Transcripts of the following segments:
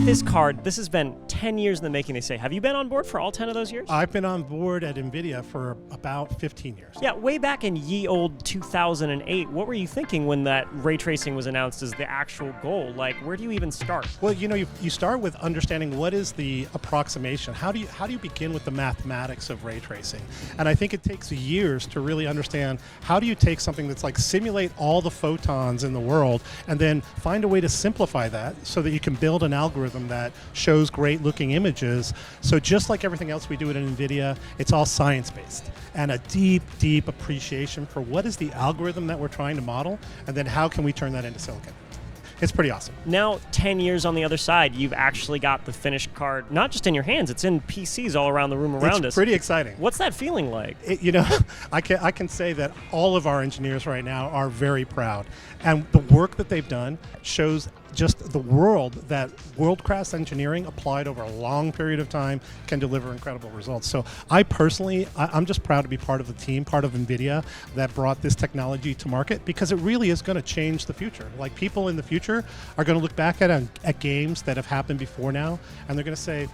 this card, this has been 10 years in the making, they say. Have you been on board for all 10 of those years? I've been on board at NVIDIA for about 15 years. Yeah, way back in ye old 2008, what were you thinking when that ray tracing was announced as the actual goal? Like, where do you even start? Well, you start with understanding what is the approximation. How do you begin with the mathematics of ray tracing? And I think it takes years to really understand how do you take something that's like simulate all the photons in the world and then find a way to simplify that so that you can build an algorithm that shows great looking images. So just like everything else we do at NVIDIA, it's all science-based and a deep, deep appreciation for what is the algorithm that we're trying to model and then how can we turn that into silicon. It's pretty awesome. Now, 10 years on the other side, you've actually got the finished card, not just in your hands, it's in PCs all around the room around us. It's pretty exciting. What's that feeling like? I can say that all of our engineers right now are very proud. And the work that they've done shows just the world that world-class engineering applied over a long period of time can deliver incredible results. So I'm just proud to be part of the team, part of NVIDIA that brought this technology to market because it really is going to change the future. Like people in the future are going to look back at games that have happened before now and they're going to say,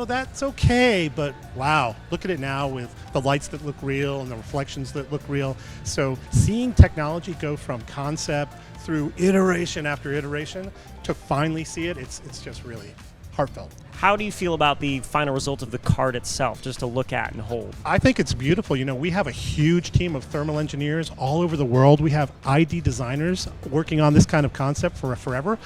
that's okay, but wow, look at it now with the lights that look real and the reflections that look real. So seeing technology go from concept through iteration after iteration to finally see it, it's just really heartfelt. How do you feel about the final result of the card itself, just to look at and hold? I think it's beautiful. We have a huge team of thermal engineers all over the world. We have ID designers working on this kind of concept for forever.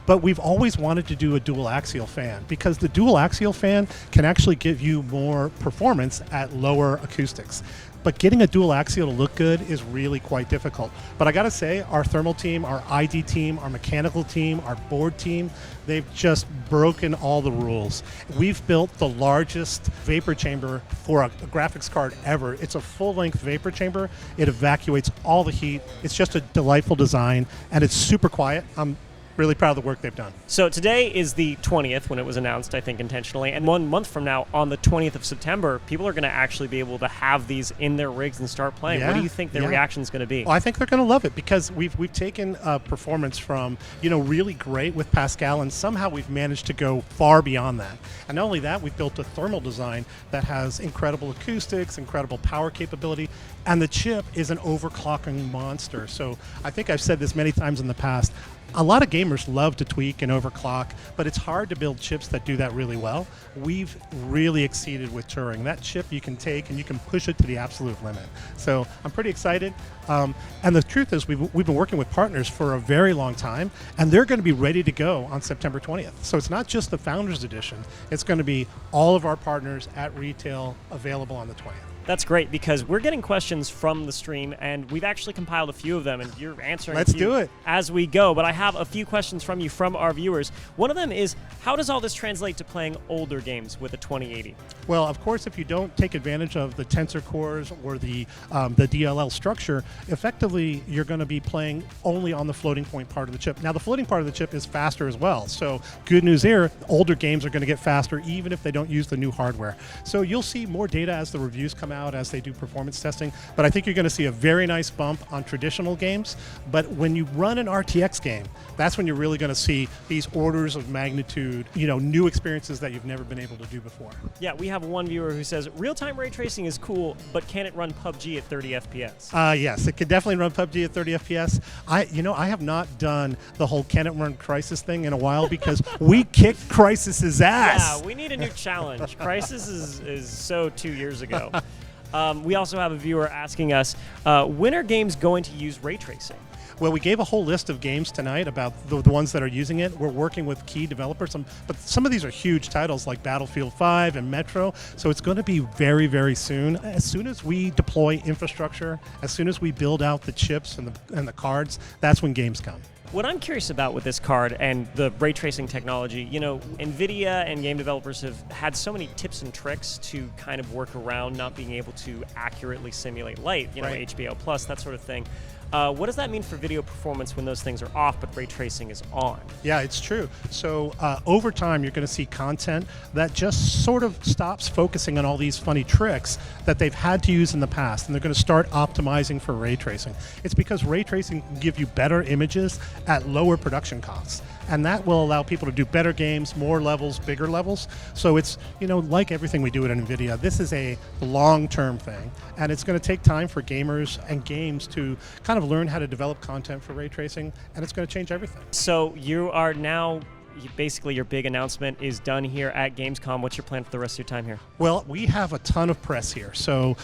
But we've always wanted to do a dual axial fan because the dual axial fan can actually give you more performance at lower acoustics. But getting a dual axial to look good is really quite difficult. But I gotta say, our thermal team, our ID team, our mechanical team, our board team, they've just broken all the rules. We've built the largest vapor chamber for a graphics card ever. It's a full-length vapor chamber. It evacuates all the heat. It's just a delightful design, and it's super quiet. I'm really proud of the work they've done. So today is the 20th when it was announced, I think intentionally, and 1 month from now, on the 20th of September, people are going to actually be able to have these in their rigs and start playing. What do you think their reaction is going to be? Well, I think they're going to love it because we've taken performance from really great with Pascal, and somehow we've managed to go far beyond that. And not only that, we've built a thermal design that has incredible acoustics, incredible power capability, and the chip is an overclocking monster. So I think I've said this many times in the past. A lot of gamers love to tweak and overclock, but it's hard to build chips that do that really well. We've really exceeded with Turing. That chip you can take and you can push it to the absolute limit. So I'm pretty excited. And the truth is we've been working with partners for a very long time, and they're going to be ready to go on September 20th. So it's not just the Founders Edition. It's going to be all of our partners at retail available on the 20th. That's great because we're getting questions from the stream, and we've actually compiled a few of them, and you're answering Let's do it as we go. But I have a few questions from you from our viewers. One of them is, how does all this translate to playing older games with a 2080? Well, of course, if you don't take advantage of the tensor cores or the DLL structure, effectively you're going to be playing only on the floating point part of the chip. Now, the floating part of the chip is faster as well. So good news here, older games are going to get faster even if they don't use the new hardware. So you'll see more data as the reviews come out, as they do performance testing, but I think you're going to see a very nice bump on traditional games. But when you run an RTX game, that's when you're really going to see these orders of magnitude, new experiences that you've never been able to do before. Yeah, we have one viewer who says, real-time ray tracing is cool, but can it run PUBG at 30 FPS? Yes, it can definitely run PUBG at 30 FPS. I have not done the whole can it run Crysis thing in a while because we kicked Crysis's ass. Yeah, we need a new challenge. Crysis is so 2 years ago. We also have a viewer asking us, when are games going to use ray tracing? Well, we gave a whole list of games tonight about the ones that are using it. We're working with key developers, but some of these are huge titles like Battlefield 5 and Metro, so it's going to be very, very soon. As soon as we deploy infrastructure, as soon as we build out the chips and the cards, that's when games come. What I'm curious about with this card and the ray tracing technology, NVIDIA and game developers have had so many tips and tricks to kind of work around not being able to accurately simulate light, right. HBO Plus, that sort of thing. What does that mean for video performance when those things are off but ray tracing is on? Yeah, it's true. So over time, you're going to see content that just sort of stops focusing on all these funny tricks that they've had to use in the past, and they're going to start optimizing for ray tracing. It's because ray tracing can give you better images at lower production costs. And that will allow people to do better games, more levels, bigger levels. So it's, like everything we do at NVIDIA, this is a long-term thing. And it's going to take time for gamers and games to kind of learn how to develop content for ray tracing, and it's going to change everything. So you are now, basically your big announcement is done here at Gamescom. What's your plan for the rest of your time here? Well, we have a ton of press here. So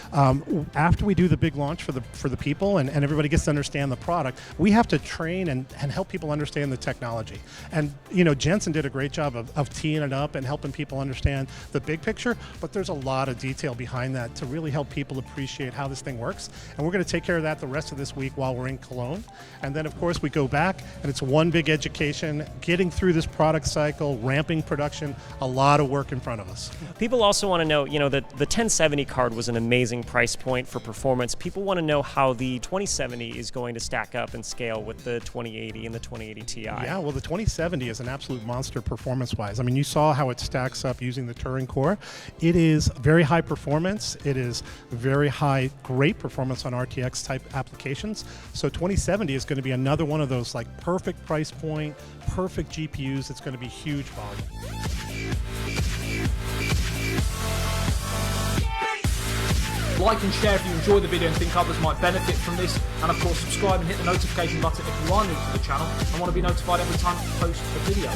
after we do the big launch for the people and everybody gets to understand the product, we have to train and help people understand the technology. And Jensen did a great job of teeing it up and helping people understand the big picture, but there's a lot of detail behind that to really help people appreciate how this thing works. And we're going to take care of that the rest of this week while we're in Cologne. And then, of course, we go back and it's one big education, getting through this product cycle, ramping production, a lot of work in front of us. People also want to know, that the 1070 card was an amazing price point for performance. People want to know how the 2070 is going to stack up and scale with the 2080 and the 2080 Ti. Yeah, well, the 2070 is an absolute monster performance-wise. I mean, you saw how it stacks up using the Turing core. It is very high performance. It is very high, great performance on RTX type applications. So 2070 is going to be another one of those like perfect price point, perfect GPUs. It's going to be huge volume. Like and share if you enjoy the video and think others might benefit from this, and of course subscribe and hit the notification button if you are new to the channel and want to be notified every time I post a video.